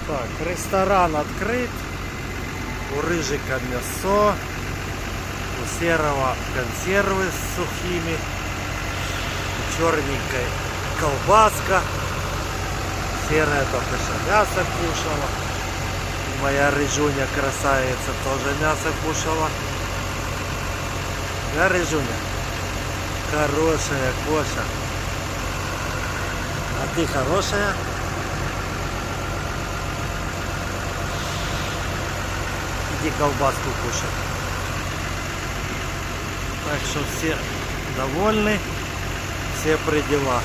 Так, ресторан открыт. У Рыжика мясо. У Серого консервы с сухими. У черненькой колбаска. Серая только что мясо кушала. И моя Рыжуня красавица тоже мясо кушала. Да, Рыжуня? Хорошая кошка. А ты хорошая? Иди колбаску кушай. Так что все довольны, все при делах.